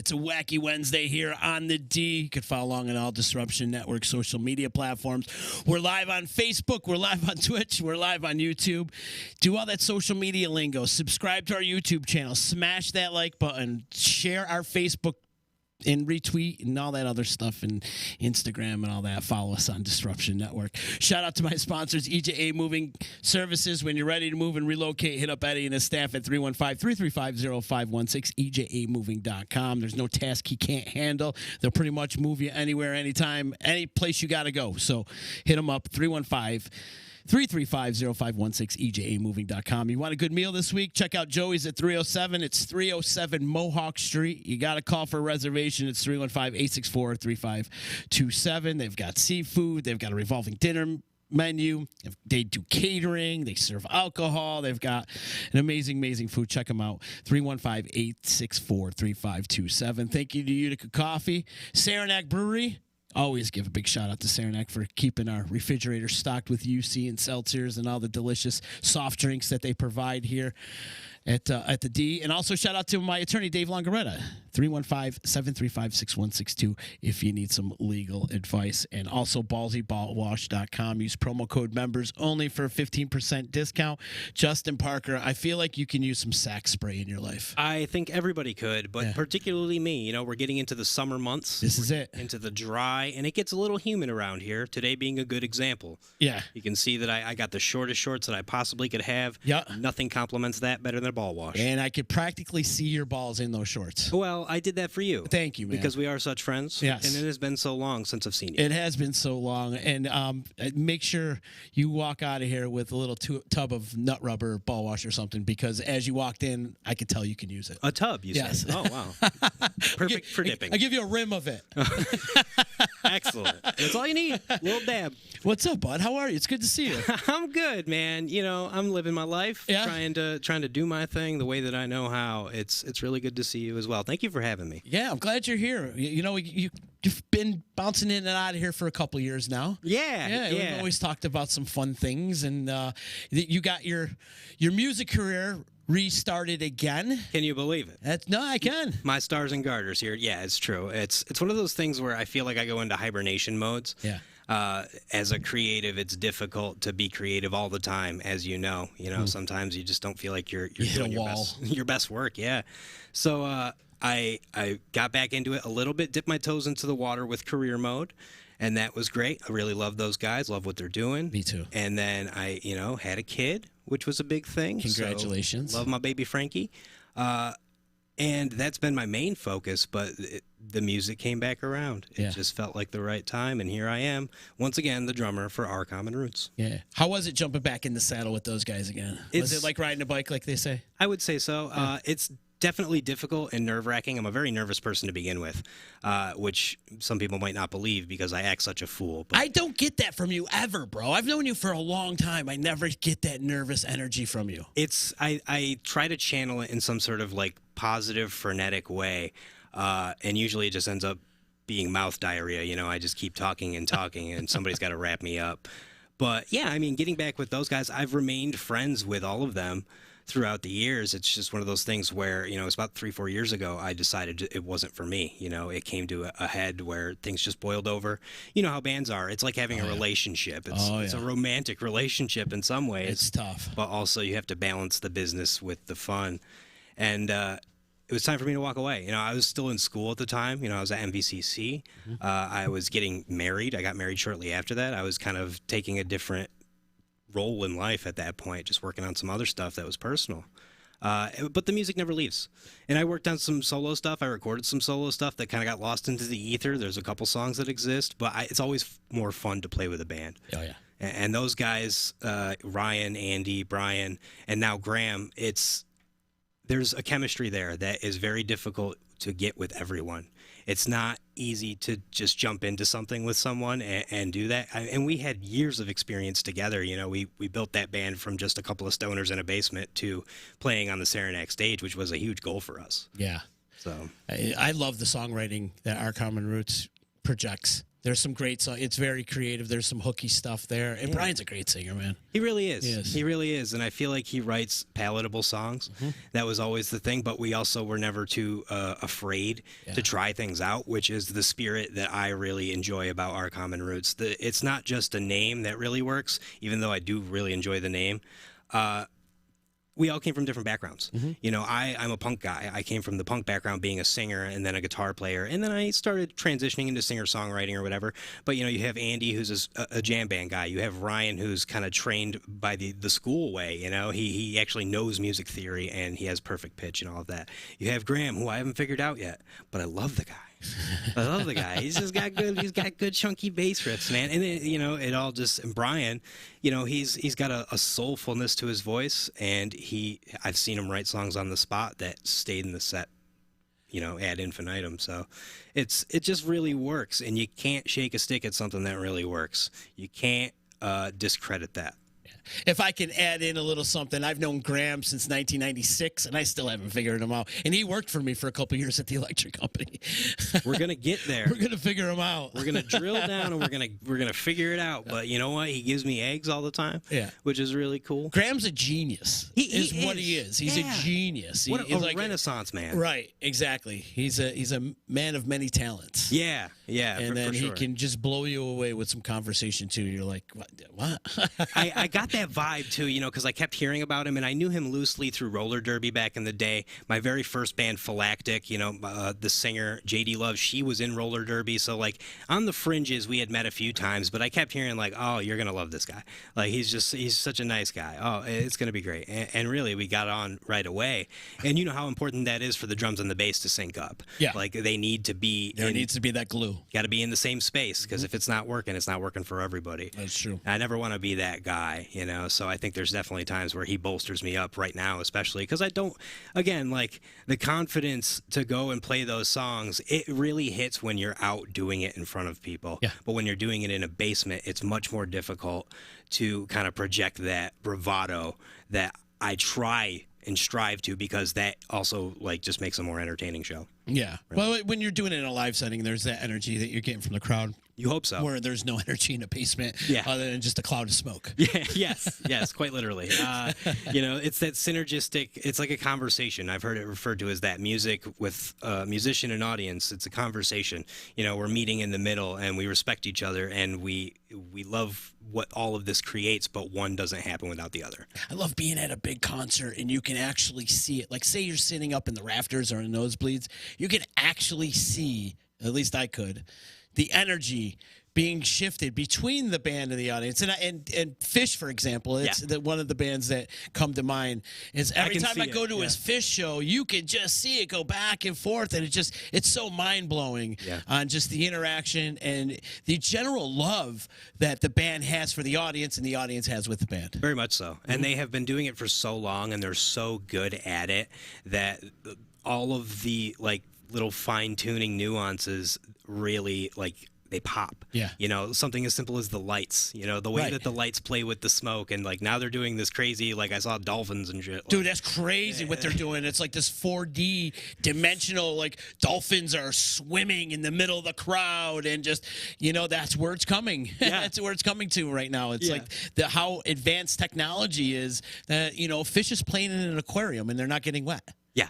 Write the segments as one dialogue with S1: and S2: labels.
S1: It's a wacky Wednesday here on the D. You can follow along on all Disruption Network social media platforms. We're live on Facebook. We're live on Twitch. We're live on YouTube. Do all that social media lingo. Subscribe to our YouTube channel. Smash that like button. Share our Facebook and retweet and all that other stuff, and Instagram and all that. Follow us on Disruption Network. Shout out to my sponsors, EJA Moving Services. When you're ready to move and relocate, hit up Eddie and his staff at 315-335-0516, EJAmoving.com. There's no task he can't handle. They'll pretty much move you anywhere, anytime, any place you got to go. So hit them up, 315-335-0516, EJAmoving.com. You want a good meal this week? Check out Joey's at 307. It's 307 Mohawk Street. You got to call for a reservation. It's 315-864-3527. They've got seafood. They've got a revolving dinner menu. They do catering. They serve alcohol. They've got an amazing, amazing food. Check them out. 315-864-3527. Thank you to Utica Coffee. Saranac Brewery. Always give a big shout out to Saranac for keeping our refrigerator stocked with UC and seltzers and all the delicious soft drinks that they provide here at the D. And also shout out to my attorney, Dave Longaretta, 315-735-6162 if you need some legal advice. And also ballsyballwash.com. Use promo code members only for a 15% discount. Justin Parker, I feel like you can use some Sack spray in your life.
S2: I think everybody could, but particularly me. You know, we're getting into the summer months.
S1: This is it.
S2: Into the dry, and it gets a little humid around here, today being a good example.
S1: Yeah.
S2: You can see that I got the shortest shorts that I possibly could have.
S1: Yeah.
S2: Nothing complements that better than a ball wash.
S1: And I could practically see your balls in those shorts.
S2: Well, I did that for you.
S1: Thank you, man.
S2: Because we are such friends.
S1: Yes.
S2: And it has been so long since I've seen you.
S1: It has been so long. And make sure you walk out of here with a little tub of nut rubber ball wash or something, because as you walked in, I could tell you can use it.
S2: A tub, you
S1: yes.
S2: say? Oh, wow. Perfect for dipping.
S1: I give you a rim of it.
S2: Excellent. That's all you need. A little dab.
S1: What's up, bud? How are you? It's good to see you.
S2: I'm good, man. You know, I'm living my life,
S1: yeah.
S2: trying to do my thing the way that I know how. It's really good to see you as well. Thank you for having me.
S1: Yeah, I'm glad you're here. You know, you've been bouncing in and out of here for a couple of years now.
S2: Yeah.
S1: We've always talked about some fun things, and you got your music career restarted again.
S2: Can you believe it?
S1: No, I can.
S2: My stars and garters here. Yeah, it's true. It's one of those things where I feel like I go into hibernation modes.
S1: Yeah.
S2: As a creative, it's difficult to be creative all the time, as you know. You know, sometimes you just don't feel like you're doing your best work. Yeah. So I got back into it a little bit, dipped my toes into the water with career mode. And that was great. I really love those guys, love what they're doing.
S1: Me too.
S2: And then I, had a kid, which was a big thing.
S1: Congratulations.
S2: So love my baby Frankie. And that's been my main focus, but the music came back around. It just felt like the right time, and here I am, once again, the drummer for Our Common Roots.
S1: Yeah. How was it jumping back in the saddle with those guys again? Was it like riding a bike, like they say?
S2: I would say so. Yeah. It's definitely difficult and nerve-wracking. I'm a very nervous person to begin with, which some people might not believe because I act such a fool. But
S1: I don't get that from you ever, bro. I've known you for a long time. I never get that nervous energy from you.
S2: I try to channel it in some sort of like positive, frenetic way, and usually it just ends up being mouth diarrhea. You know, I just keep talking and talking, and somebody's got to wrap me up. But yeah, I mean, getting back with those guys, I've remained friends with all of them throughout the years. It's just one of those things where, it's about 3-4 years ago, I decided it wasn't for me. It came to a head where things just boiled over. You know how bands are. It's like having a relationship. It's a romantic relationship in some ways.
S1: It's tough.
S2: But also you have to balance the business with the fun. And it was time for me to walk away. I was still in school at the time. I was at MVCC. I was getting married. I got married shortly after that. I was kind of taking a different role in life at that point, just working on some other stuff that was personal. But the music never leaves. And I worked on some solo stuff. I recorded some solo stuff that kind of got lost into the ether. There's a couple songs that exist, but it's always more fun to play with a band.
S1: Oh, yeah.
S2: And those guys, Ryan, Andy, Brian, and now Graham, there's a chemistry there that is very difficult to get with everyone. It's not easy to just jump into something with someone and do that. And we had years of experience together. We built that band from just a couple of stoners in a basement to playing on the Saranac stage, which was a huge goal for us.
S1: Yeah.
S2: So
S1: I love the songwriting that Our Common Roots projects. There's some great songs. It's very creative. There's some hooky stuff there. And Brian's a great singer, man.
S2: He really is.
S1: Yes.
S2: He really is. And I feel like he writes palatable songs. That was always the thing. But we also were never too afraid to try things out, which is the spirit that I really enjoy about Our Common Roots. It's not just a name that really works, even though I do really enjoy the name. We all came from different backgrounds. You know, I'm a punk guy. I came from the punk background, being a singer and then a guitar player. And then I started transitioning into singer-songwriting or whatever. But, you know, you have Andy, who's a jam band guy. You have Ryan, who's kind of trained by the school way. You know, he actually knows music theory and he has perfect pitch and all of that. You have Graham, who I haven't figured out yet, but I love the guy. I love the guy. He's just got good. He's got good chunky bass riffs, man. And you know, it all just. And Brian, you know, he's got a soulfulness to his voice, and I've seen him write songs on the spot that stayed in the set, you know, ad infinitum. So, it just really works, and you can't shake a stick at something that really works. You can't discredit that.
S1: If I can add in a little something, I've known Graham since 1996, and I still haven't figured him out. And he worked for me for a couple years at the electric company.
S2: We're gonna get there.
S1: We're gonna figure him out.
S2: We're gonna drill down, and we're gonna figure it out. But you know what? He gives me eggs all the time.
S1: Yeah,
S2: which is really cool.
S1: Graham's a genius. He is what he is. He's a genius.
S2: What a Renaissance man.
S1: Right, exactly. He's a man of many talents.
S2: Yeah.
S1: And then
S2: for
S1: he
S2: sure.
S1: can just blow you away with some conversation too. You're like, what?
S2: I got that vibe too, you know, because I kept hearing about him, and I knew him loosely through roller derby back in the day. My very first band, Phylactic, you know, the singer JD Love, she was in roller derby, so like on the fringes we had met a few times, but I kept hearing like, oh, you're gonna love this guy. Like he's such a nice guy. Oh, it's gonna be great. And really, we got on right away. And you know how important that is for the drums and the bass to sync up.
S1: Yeah,
S2: like they need to be.
S1: There needs to be that glue.
S2: Got to be in the same space, because if it's not working for everybody.
S1: That's true.
S2: I never want to be that guy, you know. So I think there's definitely times where he bolsters me up right now, especially because I don't, again, like the confidence to go and play those songs, it really hits when you're out doing it in front of people.
S1: Yeah.
S2: But when you're doing it in a basement, it's much more difficult to kind of project that bravado that I try and strive to, because that also like just makes a more entertaining show.
S1: Yeah. Really. Well, when you're doing it in a live setting, there's that energy that you're getting from the crowd.
S2: You hope so.
S1: Where there's no energy in a basement other than just a cloud of smoke.
S2: Yeah, yes, quite literally. You know, it's that synergistic, it's like a conversation. I've heard it referred to as that. Music with musician and audience, it's a conversation. You know, we're meeting in the middle, and we respect each other, and we love what all of this creates, but one doesn't happen without the other.
S1: I love being at a big concert and you can actually see it. Like, say you're sitting up in the rafters or in the nosebleeds, you can actually see, at least I could, the energy being shifted between the band and the audience. And Fish, for example, it's one of the bands that come to mind. Is every time I go to his Fish show, you can just see it go back and forth, and it's so mind-blowing on just the interaction and the general love that the band has for the audience and the audience has with the band.
S2: Very much so. And they have been doing it for so long, and they're so good at it that all of the like little fine-tuning nuances really like they pop.
S1: Yeah.
S2: You know, something as simple as the lights, you know, the way that the lights play with the smoke, and like now they're doing this crazy, like I saw dolphins and shit.
S1: Dude, that's crazy what they're doing. It's like this 4D dimensional, like dolphins are swimming in the middle of the crowd, and just, you know, that's where it's coming.
S2: Yeah.
S1: That's where it's coming to right now. It's like how advanced technology is that, you know, fish is playing in an aquarium and they're not getting wet.
S2: Yeah.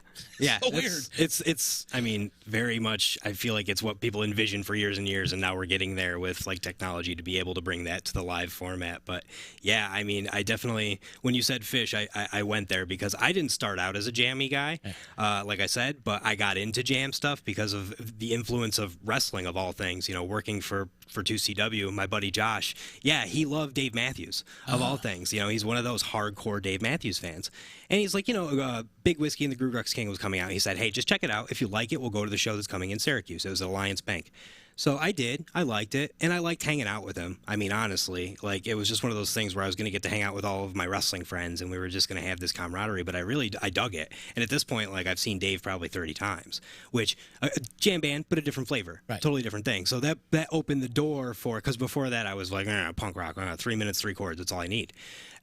S1: So weird.
S2: It's I mean, very much, I feel like it's what people envisioned for years and years, and now we're getting there with like technology to be able to bring that to the live format. But yeah, I mean, I definitely, when you said Fish, I went there because I didn't start out as a jammy guy, like I said, but I got into jam stuff because of the influence of wrestling, of all things. You know, working for 2CW, my buddy Josh, he loved Dave Matthews, of all things. You know, he's one of those hardcore Dave Matthews fans. And he's like, you know, Big Whiskey and the Groovrux King was coming out. He said, hey, just check it out. If you like it, we'll go to the show that's coming in Syracuse. It was at Alliance Bank. So I did. I liked it. And I liked hanging out with him. I mean, honestly, like it was just one of those things where I was going to get to hang out with all of my wrestling friends, and we were just going to have this camaraderie. But I dug it. And at this point, like I've seen Dave probably 30 times, which jam band, but a different flavor, totally different thing. So that opened the door for, because before that I was like, punk rock, 3 minutes, 3 chords, that's all I need.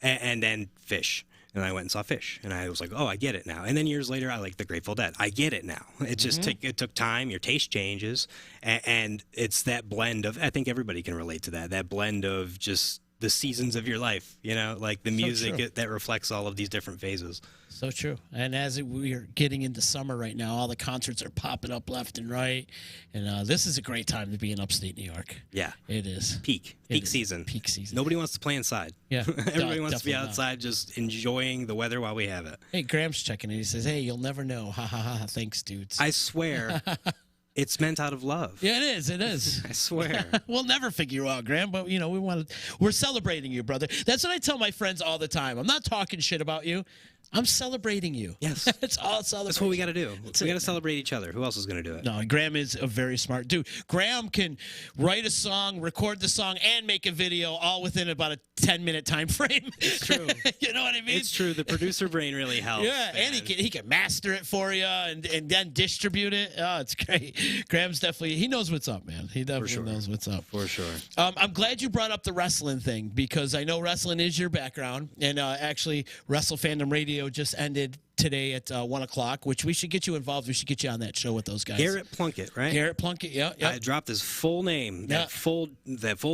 S2: And then Fish. And I went and saw Fish, and I was like, oh, I get it now. And then years later, I like The Grateful Dead. I get it now. It just it took time. Your taste changes, and it's that blend of. I think everybody can relate to that. That blend of just the seasons of your life. You know, like the music that reflects all of these different phases.
S1: So true. And as we're getting into summer right now, all the concerts are popping up left and right. And this is a great time to be in upstate New York.
S2: Yeah.
S1: It is.
S2: Peak season.
S1: Peak season.
S2: Nobody wants to play inside.
S1: Yeah.
S2: Everybody wants to be outside just enjoying the weather while we have it.
S1: Hey, Graham's checking in. He says, hey, you'll never know. Ha, ha, ha. Thanks, dudes.
S2: I swear. It's meant out of love.
S1: Yeah, it is. It is.
S2: I swear.
S1: We'll never figure you out, Graham, but, you know, we're celebrating you, brother. That's what I tell my friends all the time. I'm not talking shit about you. I'm celebrating you.
S2: Yes.
S1: It's all celebration.
S2: That's what we got to do. We got to celebrate each other. Who else is going to do it?
S1: No, Graham is a very smart dude. Graham can write a song, record the song, and make a video all within about a 10-minute time frame.
S2: It's true.
S1: You know what I mean?
S2: It's true. The producer brain really helps.
S1: Yeah,
S2: man.
S1: and he can master it for you and then distribute it. Oh, it's great. Graham's definitely, he knows what's up, man. He definitely knows what's up.
S2: For sure.
S1: I'm glad you brought up the wrestling thing because I know wrestling is your background. And actually, Wrestle Fandom Radio just ended today at 1 o'clock, which we should get you involved. We should get you on that show with those guys.
S2: Garrett Plunkett, right?
S1: Garrett Plunkett, yeah.
S2: I dropped his full name, that full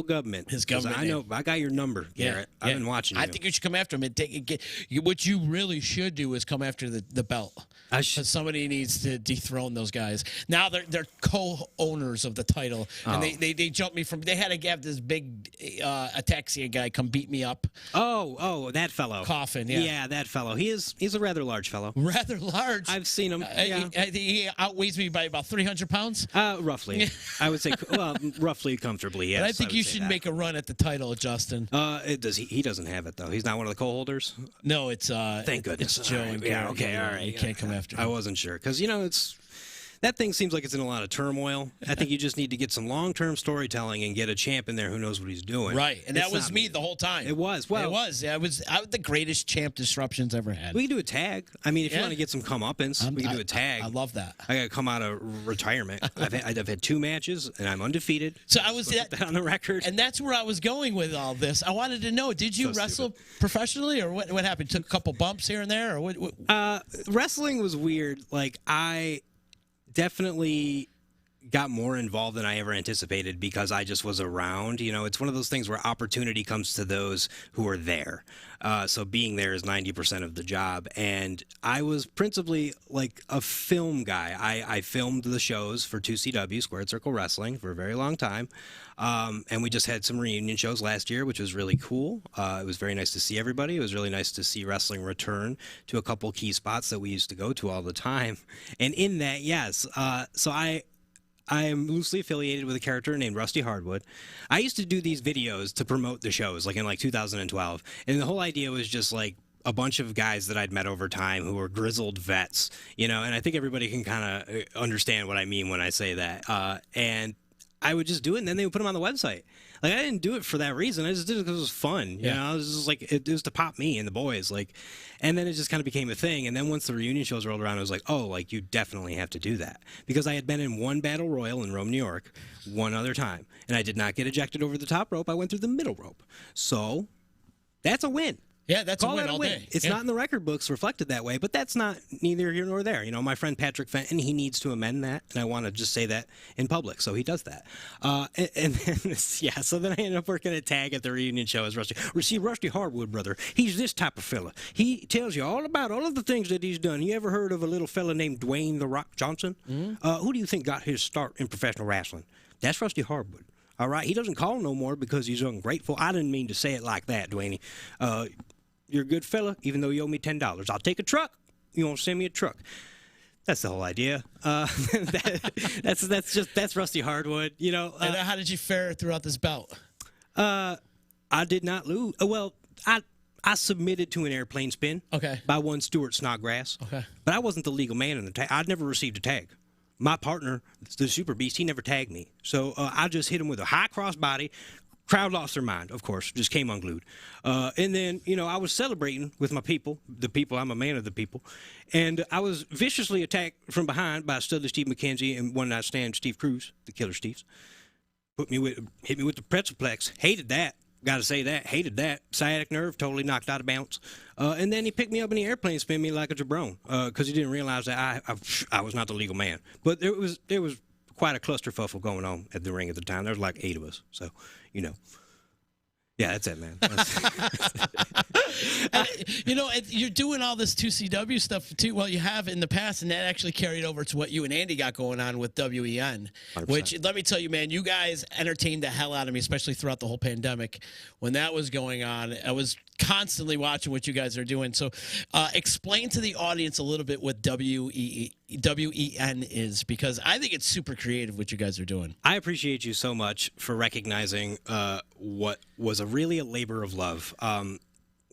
S2: government.
S1: His government
S2: I know, I got your number, Garrett. I've been watching you.
S1: I think you should come after him and what you really should do is come after the belt. Because somebody needs to dethrone those guys. Now they're co-owners of the title, and they jumped me from. They had to have this big ataxia guy come beat me up.
S2: Oh, that fellow.
S1: Coffin,
S2: yeah, that fellow. He's a rather large fellow.
S1: Rather large.
S2: I've seen him. Yeah.
S1: He outweighs me by about 300 pounds.
S2: Roughly. I would say, roughly comfortably, yes.
S1: But I think you should make a run at the title, Justin.
S2: He doesn't have it, though. He's not one of the co-holders?
S1: No, it's...
S2: Thank goodness.
S1: It's Joe and Gary.
S2: Yeah, okay, all right.
S1: You can't come after him.
S2: I wasn't sure. Because, that thing seems like it's in a lot of turmoil. I think you just need to get some long-term storytelling and get a champ in there who knows what he's doing.
S1: Right, and that was me the whole time.
S2: It was. Well,
S1: it was. I was the greatest champ disruptions ever had.
S2: We can do a tag. I mean, if you want to get some comeuppance, we can do a tag.
S1: I love that.
S2: I got to come out of retirement. I've had 2 matches, and I'm undefeated.
S1: So I was
S2: put that on the record.
S1: And that's where I was going with all this. I wanted to know, did you wrestle professionally, or what happened? Took a couple bumps here and there, or what?
S2: Wrestling was weird. Like, I definitely got more involved than I ever anticipated because I just was around. It's one of those things where opportunity comes to those who are there. So being there is 90% of the job. And I was principally like a film guy. I filmed the shows for 2CW, Squared Circle Wrestling, for a very long time. And we just had some reunion shows last year, which was really cool. It was very nice to see everybody. It was really nice to see wrestling return to a couple key spots that we used to go to all the time. And in that, yes. So I am loosely affiliated with a character named Rusty Hardwood. I used to do these videos to promote the shows, like in 2012. And the whole idea was just like a bunch of guys that I'd met over time who were grizzled vets, and I think everybody can kind of understand what I mean when I say that. And I would just do it, and then they would put them on the website. Like, I didn't do it for that reason. I just did it because it was fun. It was just like, it was to pop me and the boys. Like, and then it just kind of became a thing. And then once the reunion shows rolled around, I was like, oh, like, you definitely have to do that. Because I had been in one battle royal in Rome, New York, one other time. And I did not get ejected over the top rope. I went through the middle rope. So that's a win.
S1: Yeah, that's a win all day.
S2: It's not in the record books reflected that way, but that's not neither here nor there. My friend Patrick Fenton, he needs to amend that, and I want to just say that in public, so he does that. And then, so then I ended up working a tag at the reunion show as Rusty. See, Rusty Hardwood, brother, he's this type of fella. He tells you all about all of the things that he's done. You ever heard of a little fella named Dwayne "The Rock" Johnson? Mm-hmm. Who do you think got his start in professional wrestling? That's Rusty Hardwood. All right, he doesn't call no more because he's ungrateful. I didn't mean to say it like that, Dwayne. You're a good fella, even though you owe me $10. I'll take a truck. You won't send me a truck. That's the whole idea. That's Rusty Hardwood.
S1: And how did you fare throughout this bout?
S2: I did not lose. Well, I submitted to an airplane spin.
S1: Okay.
S2: By one Stuart Snodgrass.
S1: Okay.
S2: But I wasn't the legal man in the tag. I'd never received a tag. My partner, the Super Beast, he never tagged me. So I just hit him with a high cross body. Crowd lost their mind, of course, just came unglued. And then, I was celebrating with my people, I'm a man of the people, and I was viciously attacked from behind by Studley Steve McKenzie and one night stand Steve Cruz, the Killer Steves. Hit me with the pretzelplex. Hated that. Got to say that. Hated that. Sciatic nerve, totally knocked out of bounds. And then he picked me up in the airplane, spin me like a jabron, because he didn't realize that I was not the legal man. But there was quite a clusterfuffle going on at the ring at the time. There was like 8 of us, so you know. Yeah, that's it, man.
S1: You know, you're doing all this 2CW stuff too. Well, you have in the past, and that actually carried over to what you and Andy got going on with WEN. 100%. Which, let me tell you, man, you guys entertained the hell out of me, especially throughout the whole pandemic when that was going on. I was constantly watching what you guys are doing. So, explain to the audience a little bit what WEN is, because I think it's super creative what you guys are doing.
S2: I appreciate you so much for recognizing what was really a labor of love.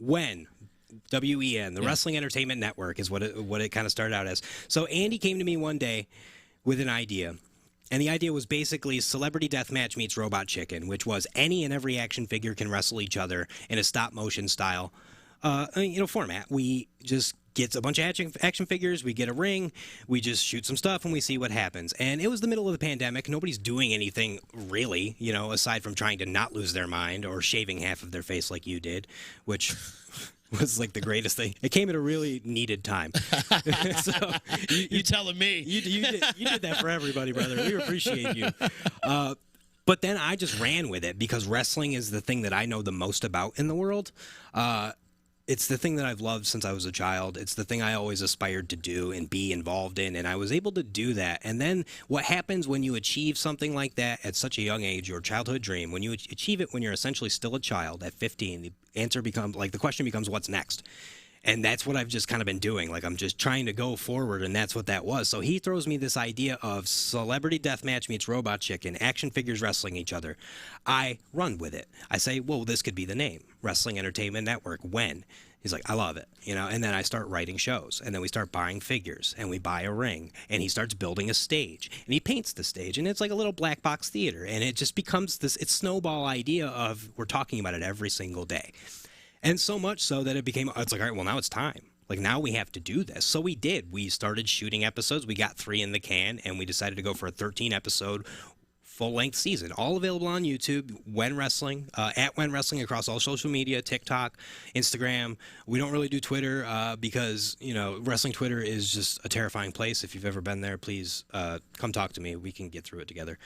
S2: WEN, the Wrestling Entertainment Network, is what it kind of started out as. So Andy came to me one day with an idea, and the idea was basically Celebrity Deathmatch meets Robot Chicken, which was any and every action figure can wrestle each other in a stop-motion style, format. We just get a bunch of action figures, we get a ring, we just shoot some stuff, and we see what happens. And it was the middle of the pandemic. Nobody's doing anything really, aside from trying to not lose their mind or shaving half of their face like you did, which was like the greatest thing. It came at a really needed time. So
S1: you telling me.
S2: You did that for everybody, brother. We appreciate you. But then I just ran with it because wrestling is the thing that I know the most about in the world. It's the thing that I've loved since I was a child. It's the thing I always aspired to do and be involved in, and I was able to do that. And then what happens when you achieve something like that at such a young age, your childhood dream, when you achieve it when you're essentially still a child at 15, the question becomes, what's next? And that's what I've just kind of been doing. Like, I'm just trying to go forward, and that's what that was. So he throws me this idea of Celebrity Deathmatch meets Robot Chicken, action figures wrestling each other. I run with it. I say, well, this could be the name, Wrestling Entertainment Network, WEN. He's like, I love it, and then I start writing shows, and then we start buying figures, and we buy a ring, and he starts building a stage, and he paints the stage, and it's like a little black box theater, and it just becomes this snowball idea of we're talking about it every single day. And so much so that it's like, all right, well, now it's time. Like, now we have to do this. So we did. We started shooting episodes. We got 3 in the can, and we decided to go for a 13-episode full-length season. All available on YouTube, WEN Wrestling, at WEN Wrestling across all social media, TikTok, Instagram. We don't really do Twitter because, wrestling Twitter is just a terrifying place. If you've ever been there, please come talk to me. We can get through it together.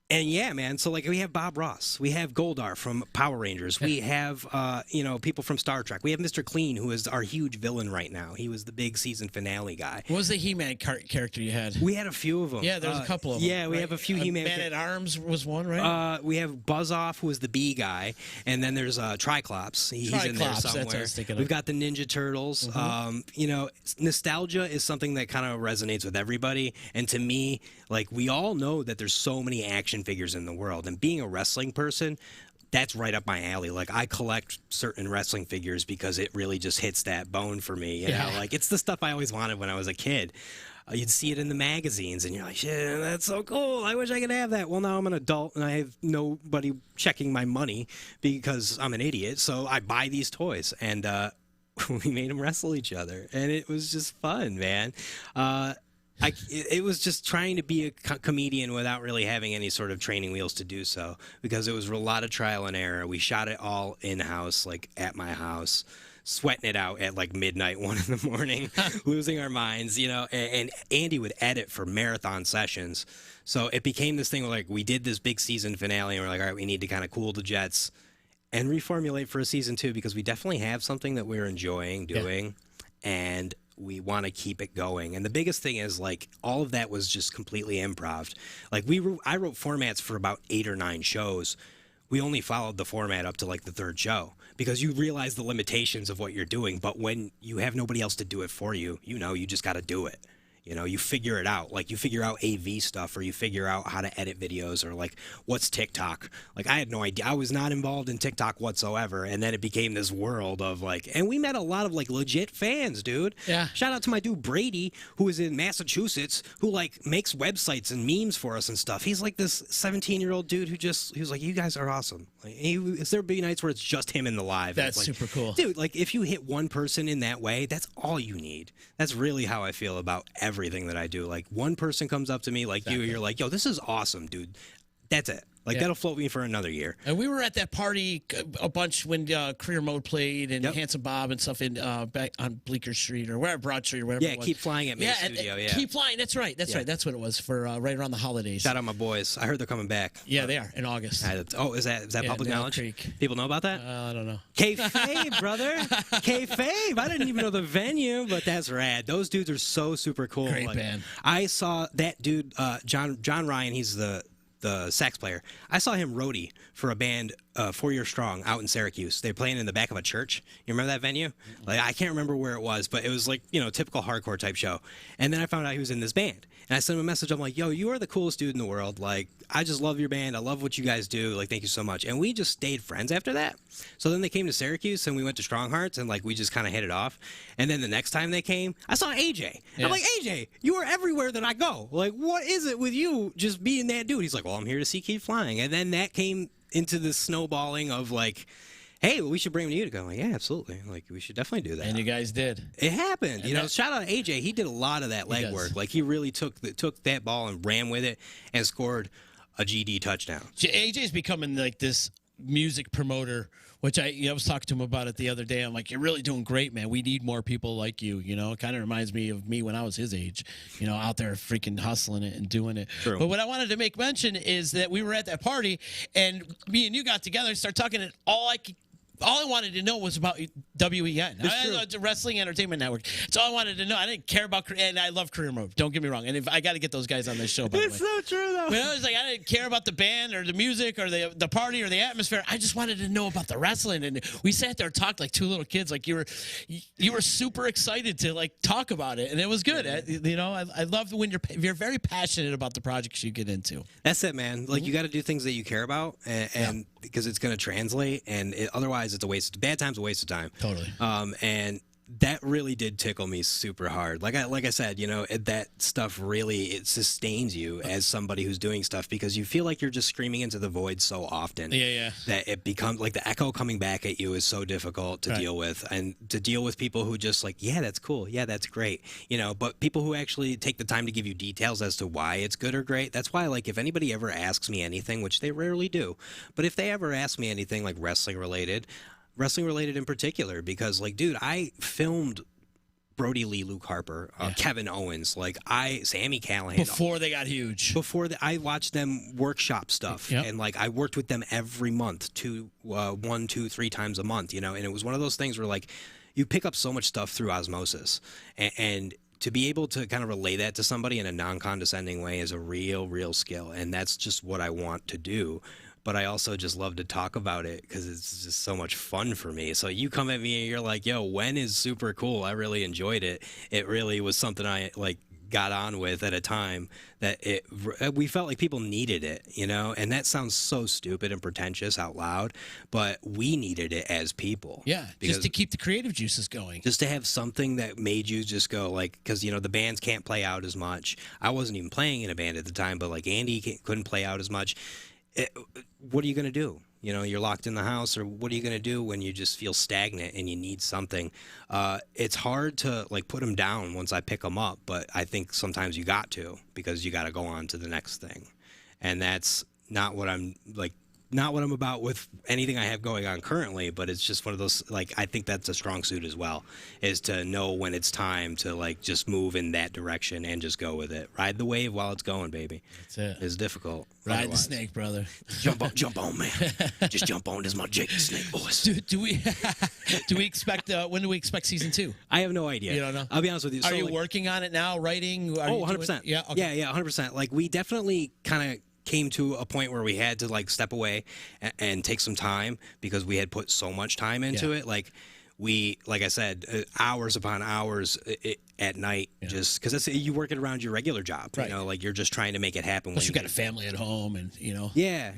S2: And yeah, man, so like we have Bob Ross, we have Goldar from Power Rangers, we have, people from Star Trek. We have Mr. Clean, who is our huge villain right now. He was the big season finale guy.
S1: What was the He-Man character you had?
S2: We had a few of them.
S1: Yeah, there's a couple of them.
S2: Yeah, we have a few He-Man.
S1: Man-at-Arms was one, right?
S2: We have Buzz-Off, who is the bee guy, and then there's Triclops. He's in there somewhere. That's what I was thinking of. We've got the Ninja Turtles. Mm-hmm. Nostalgia is something that kind of resonates with everybody, and to me, like, we all know that there's so many action figures in the world, and being a wrestling person, that's right up my alley. Like, I collect certain wrestling figures because it really just hits that bone for me. You know, like, it's the stuff I always wanted when I was a kid. You'd see it in the magazines, and you're like, shit, that's so cool. I wish I could have that. Well, now I'm an adult, and I have nobody checking my money because I'm an idiot, so I buy these toys, and we made them wrestle each other, and it was just fun, man. It was just trying to be a comedian without really having any sort of training wheels to do so, because it was a lot of trial and error. We shot it all in-house, like at my house, sweating it out at like midnight, 1 in the morning, losing our minds, and Andy would edit for marathon sessions. So it became this thing where, like, we did this big season finale, and we're like, all right, we need to kind of cool the jets and reformulate for a season 2, because we definitely have something that we're enjoying doing, and we want to keep it going. And the biggest thing is, like, all of that was just completely improv. Like, I wrote formats for about 8 or 9 shows. We only followed the format up to like the 3rd show, because you realize the limitations of what you're doing. But when you have nobody else to do it for you, you just got to do it. You figure it out. Like, you figure out AV stuff, or you figure out how to edit videos, or like, what's TikTok? Like, I had no idea. I was not involved in TikTok whatsoever. And then it became this world of like, and we met a lot of like legit fans, dude. Yeah. Shout out to my dude Brady, who is in Massachusetts, who like makes websites and memes for us and stuff. He's like this 17-year-old dude he was like, you guys are awesome. Like, there be nights where it's just him in the live.
S1: That's
S2: like,
S1: super cool.
S2: Dude, like, if you hit one person in that way, that's all you need. That's really how I feel about everything that I do. Like, one person comes up to me like you're like, yo, this is awesome, dude. that's it. Like, that'll float me for another year.
S1: And we were at that party a bunch when Career Mode played and Handsome Bob and stuff in back on Bleecker Street or wherever, Broad Street or whatever it was.
S2: Keep Flying at Main Studio,
S1: Keep Flying, that's right. That's right. That's what it was for right around the holidays.
S2: Shout out my boys. I heard they're coming back.
S1: Yeah, they are, in August.
S2: Is that public knowledge?
S1: Creek.
S2: People know about that?
S1: I don't know.
S2: Kayfabe, brother. Kayfabe. I didn't even know the venue, but that's rad. Those dudes are so super cool.
S1: Great band.
S2: I saw that dude, John Ryan, he's the sax player. I saw him roadie for a band 4 Year Strong out in Syracuse. They were playing in the back of a church. You remember that venue? Like, I can't remember where it was, but it was like, typical hardcore type show. And then I found out he was in this band. And I sent him a message. I'm like, yo, you are the coolest dude in the world. Like, I just love your band. I love what you guys do. Like, thank you so much. And we just stayed friends after that. So then they came to Syracuse and we went to Strong Hearts and like we just kind of hit it off. And then the next time they came, I saw AJ. Yeah. I'm like, AJ, you are everywhere that I go. Like, what is it with you just being that dude? He's like, well, I'm here to see Keep Flying. And then that came into the snowballing of like, hey, well, we should bring him to Utica. I'm like, yeah, absolutely. Like, we should definitely do that.
S1: And you guys did.
S2: It happened. Shout out to AJ. He did a lot of that legwork. Like, he really took that ball and ran with it and scored a GD touchdown.
S1: AJ's becoming like this music promoter, which I was talking to him about it the other day. I'm like, you're really doing great, man. We need more people like you. It kind of reminds me of me when I was his age, out there freaking hustling it and doing it.
S2: True.
S1: But what I wanted to make mention is that we were at that party and me and you got together and started talking, and all I wanted to know was about WEN, Wrestling Entertainment Network. That's all I wanted to know. I didn't care about, and I love Career Mode. Don't get me wrong. And if I got to get those guys on this show, by the way.
S2: It's so true, though.
S1: But I was like, I didn't care about the band or the music or the party or the atmosphere. I just wanted to know about the wrestling. And we sat there and talked like two little kids. Like, you were super excited to like talk about it, and it was good. I love when you're very passionate about the projects you get into.
S2: That's it, man. Like, you got to do things that you care about, and because it's going to translate, and otherwise it's a waste. Bad time's a waste of time.
S1: Totally.
S2: And that really did tickle me super hard. Like I said, that stuff really, it sustains you as somebody who's doing stuff because you feel like you're just screaming into the void so often.
S1: Yeah.
S2: That it becomes like the echo coming back at you is so difficult to deal with, and to deal with people who just like, yeah, that's cool. Yeah, that's great. But people who actually take the time to give you details as to why it's good or great. That's why, like, if anybody ever asks me anything, which they rarely do, but if they ever ask me anything like wrestling related in particular, because like, dude, I filmed Brody Lee, Luke Harper, Kevin Owens, Sammy Callahan.
S1: Before they got huge.
S2: I watched them workshop stuff. Yep. And like, I worked with them every month, 1, 2, 3 times a month, and it was one of those things where like, you pick up so much stuff through osmosis, and to be able to kind of relay that to somebody in a non-condescending way is a real skill. And that's just what I want to do. But I also just love to talk about it because it's just so much fun for me. So you come at me and you're like, yo, When is super cool. I really enjoyed it. It really was something I like got on with at a time that we felt like people needed it, and that sounds so stupid and pretentious out loud, but we needed it as people.
S1: Yeah, just to keep the creative juices going.
S2: Just to have something that made you just go like, because, the bands can't play out as much. I wasn't even playing in a band at the time, but like Andy couldn't play out as much. What are you going to do? You're locked in the house, or what are you going to do when you just feel stagnant and you need something? It's hard to like put them down once I pick them up, but I think sometimes you got to, because you got to go on to the next thing. And that's not what I'm about with anything I have going on currently, but it's just one of those, like, I think that's a strong suit as well, is to know when it's time to like just move in that direction and just go with it. Ride the wave while it's going, baby.
S1: That's it.
S2: It's difficult.
S1: Ride the snake, brother.
S2: Jump on, man. Just jump on. This is my Jake the Snake voice.
S1: Do we expect, when do we expect season 2?
S2: I have no idea.
S1: You don't know?
S2: I'll be honest with you.
S1: Are you working on it now, writing?
S2: 100%.
S1: Yeah, okay.
S2: Yeah, 100%. Like, we definitely kind of came to a point where we had to like step away and take some time because we had put so much time into it. Like, like I said, hours upon hours at night, just because you work it around your regular job. Right. Like, you're just trying to make it happen.
S1: Plus, you got a family at home and,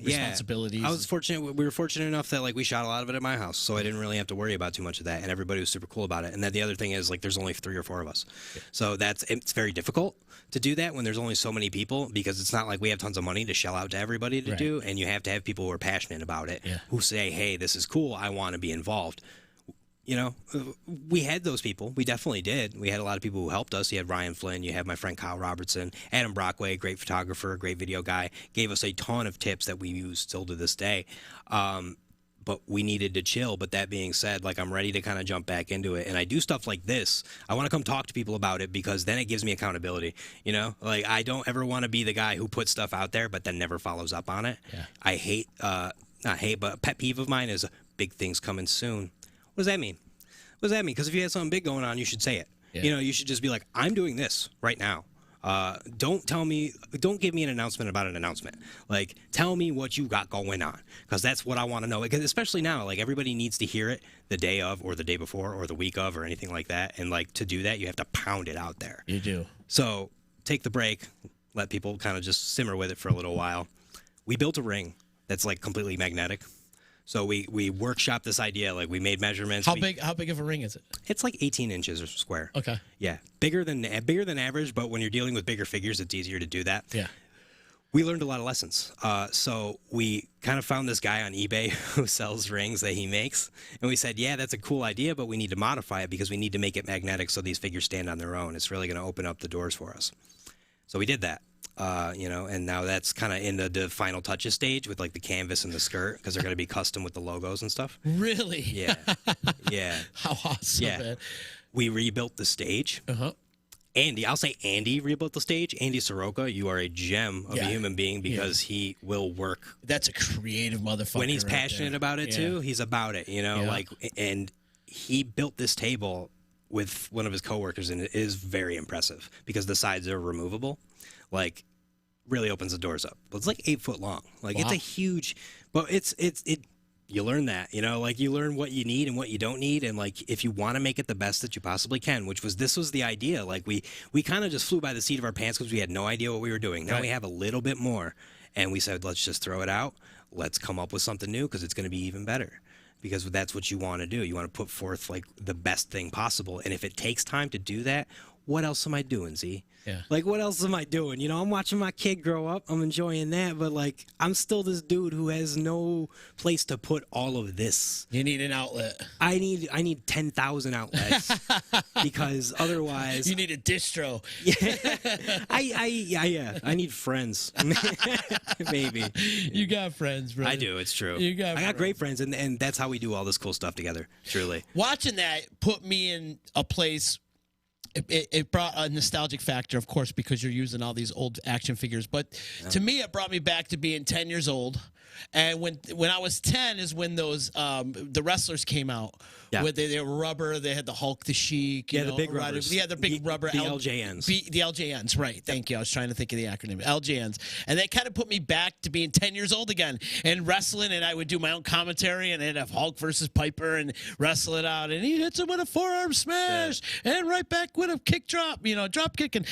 S1: responsibilities.
S2: I was fortunate. We were fortunate enough that like we shot a lot of it at my house, so I didn't really have to worry about too much of that. And everybody was super cool about it. And then the other thing is like, there's only 3 or 4 of us. Yeah. So it's very difficult to do that when there's only so many people, because it's not like we have tons of money to shell out to everybody to do. And you have to have people who are passionate about it, who say, hey, this is cool. I want to be involved. you know, we had those people. We definitely did. We had a lot of people who helped us. You had Ryan Flynn. You had my friend Kyle Robertson. Adam Brockway, great photographer, great video guy, gave us a ton of tips that we use still to this day. But we needed to chill. But that being said, like, I'm ready to kind of jump back into it. And I do stuff like this. I want to come talk to people about it because then it gives me accountability. You know, like, I don't ever want to be the guy who puts stuff out there but then never follows up on it. Yeah. I hate, not hate, but a pet peeve of mine is big things coming soon. What does that mean? What does that mean? Because if you have something big going on, you should say it. Yeah. You know, you should just be like, I'm doing this right now. Don't give me an announcement about an announcement. Like, tell me what you got going on, because that's what I want to know. Because especially now, like, everybody needs to hear it the day of or the day before or the week of or anything like that. And, like, to do that, you have to pound it out there.
S1: You do.
S2: So take the break, let people kind of just simmer with it for a little while. We built a ring that's, like, completely magnetic. So we workshopped this idea, like, we made measurements.
S1: How big of a ring is it?
S2: It's like 18 inches or square. Okay. Yeah, bigger than average, but when you're dealing with bigger figures, it's easier to do that. Yeah. We learned a lot of lessons. So we kind of found this guy on eBay who sells rings that he makes, and we said, yeah, that's a cool idea, but we need to modify it because we need to make it magnetic so these figures stand on their own. It's really going to open up the doors for us. So we did that. You know, and now that's kind of in the final touches stage with, like, the canvas and the skirt, because they're going to be custom with the logos and stuff.
S1: Really?
S2: Yeah. Yeah.
S1: How awesome,
S2: yeah.
S1: man.
S2: We rebuilt the stage. Uh-huh. Andy rebuilt the stage. Andy Soroka, you are a gem of a human being, because he will work.
S1: That's a creative motherfucker.
S2: When he's passionate about it, too, he's about it, you know, like, and he built this table with one of his coworkers, and it is very impressive because the sides are removable. Like, really opens the doors up. But it's like 8 foot long. Like, it's a huge, but you learn that, you know, like, you learn what you need and what you don't need. And, like, if you want to make it the best that you possibly can, this was the idea. Like, we kind of just flew by the seat of our pants because we had no idea what we were doing. Now we have a little bit more, and we said, let's just throw it out. Let's come up with something new, because it's going to be even better. Because that's what you want to do. You want to put forth, like, the best thing possible. And if it takes time to do that, what else am I doing, Z? Yeah. Like, what else am I doing? You know, I'm watching my kid grow up. I'm enjoying that. But, like, I'm still this dude who has no place to put all of this.
S1: You need an outlet.
S2: I need 10,000 outlets because otherwise.
S1: You need a distro.
S2: Yeah. I need friends. Maybe.
S1: You got friends, bro.
S2: I do. It's true.
S1: I
S2: got great friends, and that's how we do all this cool stuff together. Truly.
S1: Watching that put me in a place. It brought a nostalgic factor, of course, because you're using all these old action figures. But to me, it brought me back to being 10 years old. And when I was 10 is when those the wrestlers came out. Yeah. Where they were rubber. They had the Hulk, the Sheik.
S2: The big rubbers.
S1: Yeah, the big rubber.
S2: The LJNs.
S1: The LJNs, right. Thank you. I was trying to think of the acronym. LJNs. And that kind of put me back to being 10 years old again. And wrestling, and I would do my own commentary, and I'd have Hulk versus Piper and wrestle it out. And he hits him with a forearm smash. Yeah. And right back with a kick drop, drop kick. And,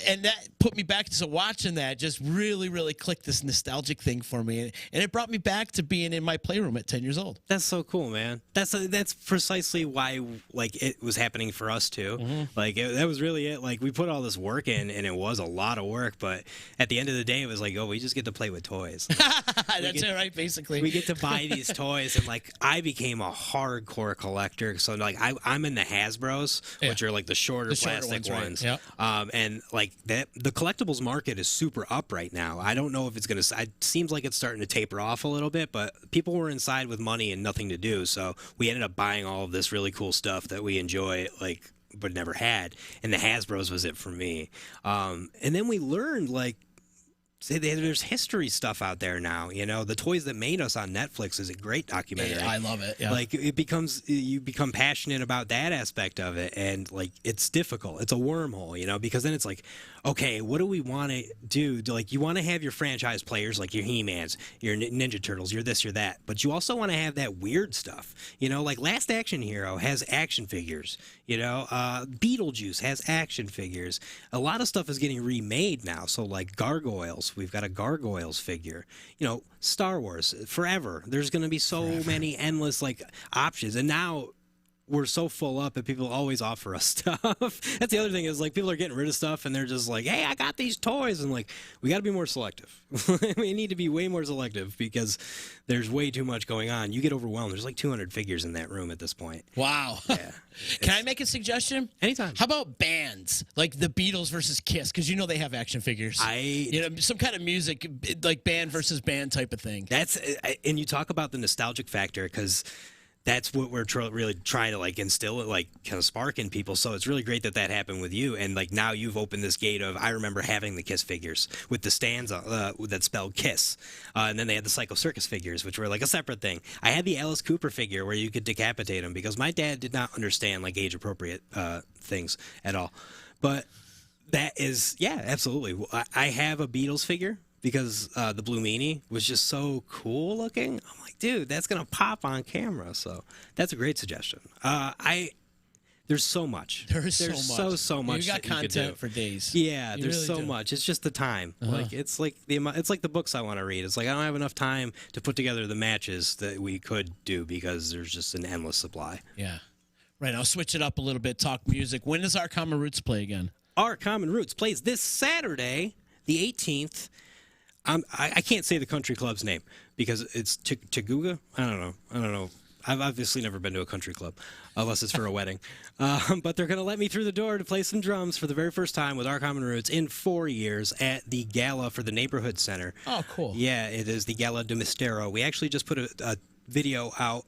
S1: and that put me back. So watching that just really, really clicked this nostalgic thing for me. And it brought me back to being in my playroom at 10 years old.
S2: That's so cool, man. That's precisely why, like, it was happening for us too. Mm-hmm. Like, that was really it. Like, we put all this work in, and it was a lot of work, but at the end of the day, it was like, oh, we just get to play with toys.
S1: That's it, right? Basically,
S2: we get to buy these toys, and, like, I became a hardcore collector. So, like, I'm in the Hasbros, which are, like, the shorter plastic ones. Right? Yep. And, like, the collectibles market is super up right now. I don't know if it's gonna. It seems like it's starting to taper off a little bit, but people were inside with money and nothing to do, so we ended up buying all of this really cool stuff that we enjoy, like, but never had, and the Hasbros was it for me. And then we learned, like, there's history stuff out there now. The Toys That Made Us on Netflix is a great documentary.
S1: Yeah, I love it. Yeah.
S2: Like, you become passionate about that aspect of it, and, like, it's difficult. It's a wormhole, because then it's like, okay, what do we want to do? Like, you want to have your franchise players, like your He-Mans, your Ninja Turtles, your this, your that, but you also want to have that weird stuff. Like, Last Action Hero has action figures. Beetlejuice has action figures. A lot of stuff is getting remade now. So, like, Gargoyles, we've got a Gargoyles figure. Star Wars, forever. There's going to be so many endless, like, options. And now we're so full up that people always offer us stuff. That's the other thing is like people are getting rid of stuff and they're just like, hey, I got these toys. And like, we got to be more selective. We need to be way more selective because there's way too much going on. You get overwhelmed. There's like 200 figures in that room at this point.
S1: Wow.
S2: Yeah.
S1: Can I make a suggestion?
S2: Anytime.
S1: How about bands like the Beatles versus Kiss? Because they have action figures. Some kind of music like band versus band type of thing.
S2: And you talk about the nostalgic factor because that's what we're really trying to like instill, like kind of spark in people. So it's really great that happened with you. And like now you've opened this gate of, I remember having the Kiss figures with the stands that spelled Kiss. And then they had the Psycho Circus figures, which were like a separate thing. I had the Alice Cooper figure where you could decapitate him because my dad did not understand like age appropriate things at all. But that is, yeah, absolutely. I have a Beatles figure because the Blue Meanie was just so cool looking. I'm like, dude, that's going to pop on camera. So that's a great suggestion. There's so much.
S1: There's
S2: so much.
S1: You got content for days.
S2: Yeah,
S1: You
S2: there's
S1: really
S2: so
S1: do.
S2: much. It's just the time. Like it's like the books I want to read. It's like I don't have enough time to put together the matches that we could do because there's just an endless supply.
S1: Yeah. Right. I'll switch it up a little bit. Talk music. When does Our Common Roots play again?
S2: Our Common Roots plays this Saturday, the 18th. I can't say the country club's name because it's Chaguga. I don't know. I've obviously never been to a country club unless it's for a wedding. But they're going to let me through the door to play some drums for the very first time with Our Common Roots in 4 years at the Gala for the Neighborhood Center.
S1: Oh, cool.
S2: Yeah, it is the Gala de Mistero. We actually just put a video out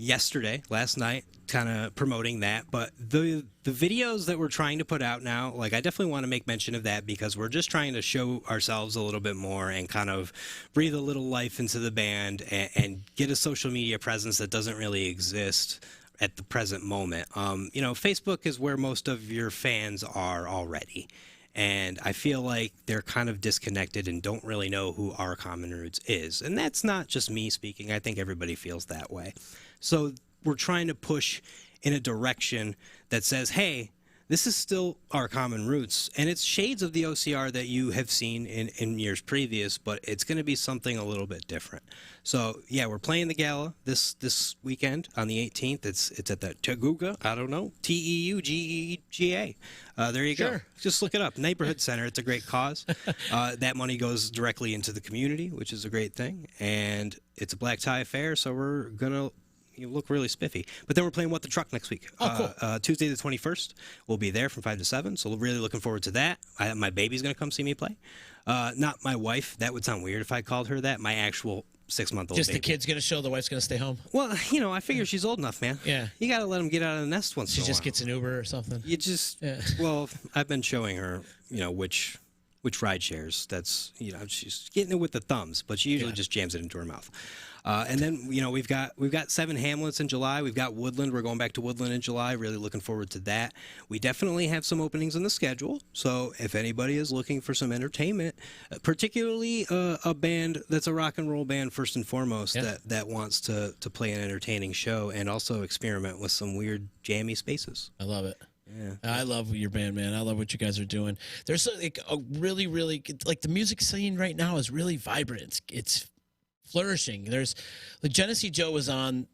S2: last night, kind of promoting that. But the videos that we're trying to put out now, like I definitely want to make mention of that because we're just trying to show ourselves a little bit more and kind of breathe a little life into the band and get a social media presence that doesn't really exist at the present moment. Facebook is where most of your fans are already. And I feel like they're kind of disconnected and don't really know who Our Common Roots is. And that's not just me speaking. I think everybody feels that way. So we're trying to push in a direction that says, hey, this is still Our Common Roots, and it's shades of the OCR that you have seen in years previous, but it's going to be something a little bit different. So, yeah, we're playing the gala this weekend on the 18th. It's at the Chaguga, I don't know, Teugega. There you go. Just look it up. Neighborhood Center. It's a great cause. That money goes directly into the community, which is a great thing, and it's a black tie affair, so we're going to look really spiffy. But then we're playing What the Truck next week.
S1: Oh, cool.
S2: Tuesday the 21st. We'll be there from 5 to 7, so we're really looking forward to that. My baby's going to come see me play. Not my wife. That would sound weird if I called her that. My actual 6-month-old
S1: Just
S2: baby.
S1: the kid's going to show, the wife's going to stay home?
S2: Well, I figure she's old enough, man.
S1: Yeah.
S2: You got to let them get out of the nest once in a while.
S1: She just gets an Uber or something?
S2: You just, well, I've been showing her, which ride shares. That's, she's getting it with the thumbs, but she usually just jams it into her mouth. And then, we've got 7 Hamlets in July. We've got Woodland. We're going back to Woodland in July. Really looking forward to that. We definitely have some openings in the schedule. So if anybody is looking for some entertainment, particularly a band that's a rock and roll band first and foremost that wants to play an entertaining show and also experiment with some weird jammy spaces.
S1: I love it.
S2: Yeah.
S1: I love your band, man. I love what you guys are doing. There's a really, really, like the music scene right now is really vibrant. It's flourishing. There's like Genesee Joe was on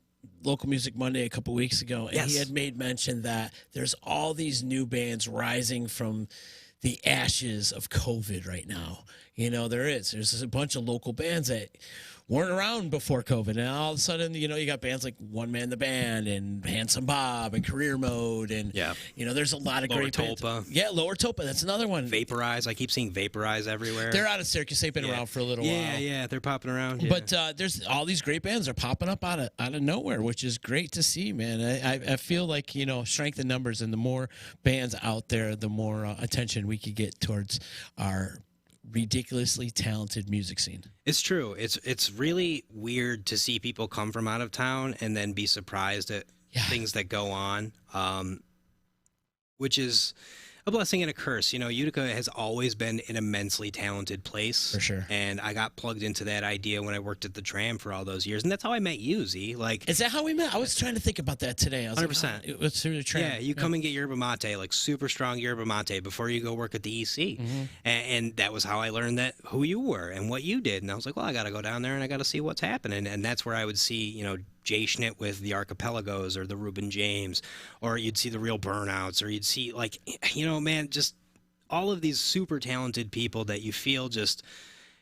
S1: Local Music Monday a couple weeks ago, and he had made mention that there's all these new bands rising from the ashes of COVID right now. There's a bunch of local bands that weren't around before COVID, and all of a sudden, you got bands like One Man the Band and Handsome Bob and Career Mode, and there's a lot of
S2: Lower
S1: great
S2: Tulpa.
S1: bands. Yeah, Lower Tulpa, that's another one.
S2: Vaporize. I keep seeing Vaporize everywhere.
S1: They're out of Syracuse. They've been around for a little while.
S2: Yeah, they're popping around. Yeah.
S1: But there's all these great bands are popping up out of nowhere, which is great to see, man. I feel like strength in numbers, and the more bands out there, the more attention we could get towards our ridiculously talented music scene.
S2: It's true. It's really weird to see people come from out of town and then be surprised at things that go on, which is a blessing and a curse. Utica has always been an immensely talented place.
S1: For sure.
S2: And I got plugged into that idea when I worked at the Tram for all those years. And that's how I met you, Z.
S1: Is that how we met? I was trying to think about that today. I was
S2: 100%.
S1: Like, it was through the Tram.
S2: Yeah, you come and get yerba mate, like super strong yerba mate before you go work at the EC.
S1: Mm-hmm.
S2: And that was how I learned who you were and what you did. And I was like, well, I got to go down there and I got to see what's happening. And that's where I would see, Jay Schnitt with the Archipelagos or the Reuben James, or you'd see the Real Burnouts, or you'd see like, you know, man, just all of these super talented people that you feel just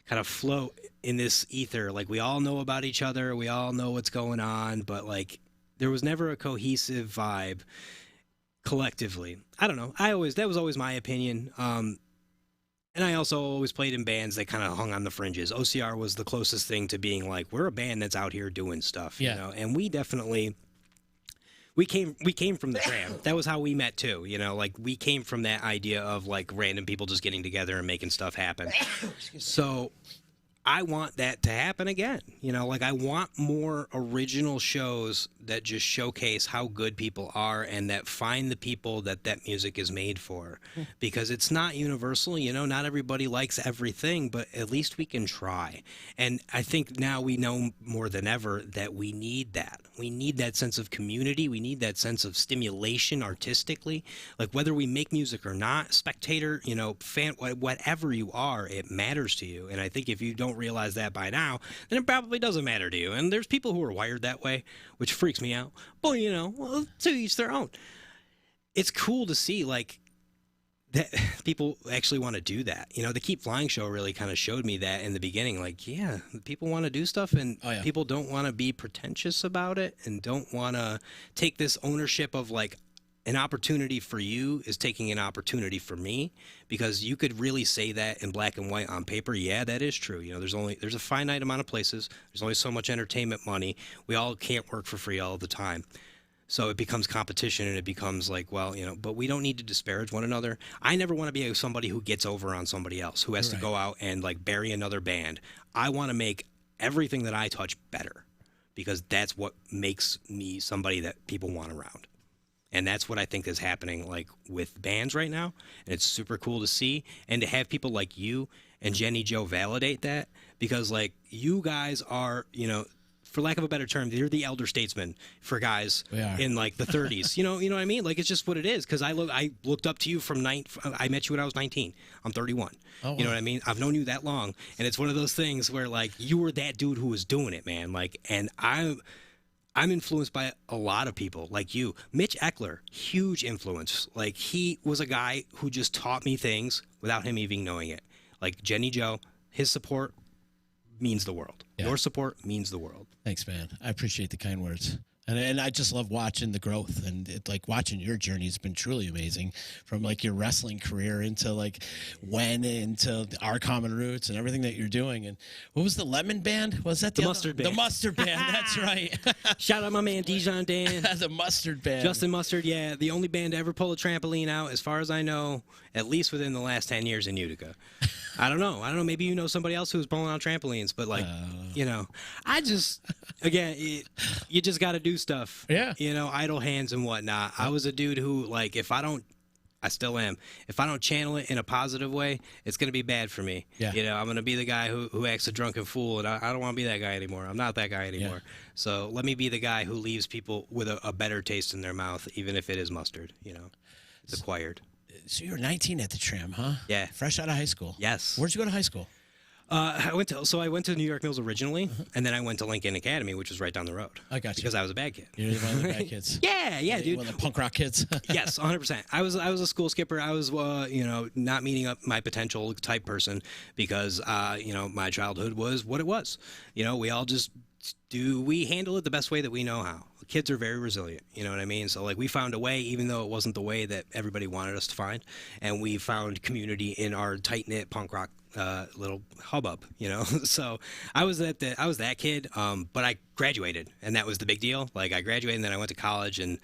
S2: kind of float in this ether. Like we all know about each other, we all know what's going on, but like there was never a cohesive vibe collectively. I don't know. That was always my opinion. And I also always played in bands that kind of hung on the fringes. OCR was the closest thing to being like, we're a band that's out here doing stuff, you know? And we definitely, we came from the Tram. That was how we met too, you know? Like we came from that idea of like random people just getting together and making stuff happen. So I want that to happen again. You know, like I want more original shows that just showcase how good people are and that find the people that that music is made for. Because it's not universal, you know, not everybody likes everything, but at least we can try. And I think now we know more than ever that we need that. We need that sense of community. We need that sense of stimulation artistically. Like whether we make music or not, spectator, you know, fan, whatever you are, it matters to you. And I think if you don't realize that by now, then it probably doesn't matter to you. And there's people who are wired that way, which freaks me out. But, you know, well, to each their own. It's cool to see, like, that people actually want to do that. You know, the Keep Flying show really kind of showed me that in the beginning. Like, yeah, people want to do stuff, and people don't want to be pretentious about it and don't want to take this ownership of, like, an opportunity for you is taking an opportunity for me, because you could really say that in black and white on paper. Yeah, that is true. You know, there's a finite amount of places. There's only so much entertainment money. We all can't work for free all the time. So it becomes competition, and it becomes like, well, you know, but we don't need to disparage one another. I never want to be somebody who gets over on somebody else, who has to go out and like bury another band. I want to make everything that I touch better, because that's what makes me somebody that people want around. And that's what I think is happening, like, with bands right now. And it's super cool to see. And to have people like you and Jenny Joe validate that, because, like, you guys are, you know, for lack of a better term, you're the elder statesman for guys in, like, the 30s. You know what I mean? Like, it's just what it is. Because I looked up to you I met you when I was 19. I'm 31. Oh, wow. You know what I mean? I've known you that long. And it's one of those things where, like, you were that dude who was doing it, man. Like, and I'm influenced by a lot of people like you. Mitch Eckler, huge influence. Like, he was a guy who just taught me things without him even knowing it. Like Jenny Joe, his support means the world. Yeah. Your support means the world.
S1: Thanks, man. I appreciate the kind words. And I just love watching the growth, and like watching your journey has been truly amazing, from like your wrestling career into like into Our Common Roots and everything that you're doing. And what was the Lemon Band? Was that
S2: the Mustard Band?
S1: The Mustard Band. That's right.
S2: Shout out my man Dijon Dan.
S1: The Mustard Band.
S2: Justin Mustard. Yeah, the only band to ever pull a trampoline out, as far as I know, at least within the last 10 years in Utica. I don't know. Maybe you know somebody else who's pulling out trampolines, but like, you know, I just, again, you just got to do stuff.
S1: Yeah.
S2: You know, idle hands and whatnot. I was a dude who, like, I still am. If I don't channel it in a positive way, it's going to be bad for me.
S1: Yeah.
S2: You know, I'm going to be the guy who acts a drunken fool, and I don't want to be that guy anymore. I'm not that guy anymore. Yeah. So let me be the guy who leaves people with a better taste in their mouth, even if it is mustard, you know. It's acquired.
S1: So you were 19 at the Tram, huh?
S2: Yeah.
S1: Fresh out of high school.
S2: Yes.
S1: Where'd you go to high school?
S2: I went to New York Mills originally, and then I went to Lincoln Academy, which was right down the road.
S1: I got you.
S2: Because I was a bad kid.
S1: You're one of the bad kids.
S2: Yeah, dude.
S1: One of the punk rock kids.
S2: Yes, 100%. I was a school skipper. I was, you know, not meeting up my potential type person, because, you know, my childhood was what it was. You know, we all just we handle it the best way that we know how. Kids are very resilient, you know what I mean? So, like, we found a way, even though it wasn't the way that everybody wanted us to find, and we found community in our tight-knit punk rock little hubbub, you know? So I was that kid, but I graduated, and that was the big deal. Like, I graduated, and then I went to college, and,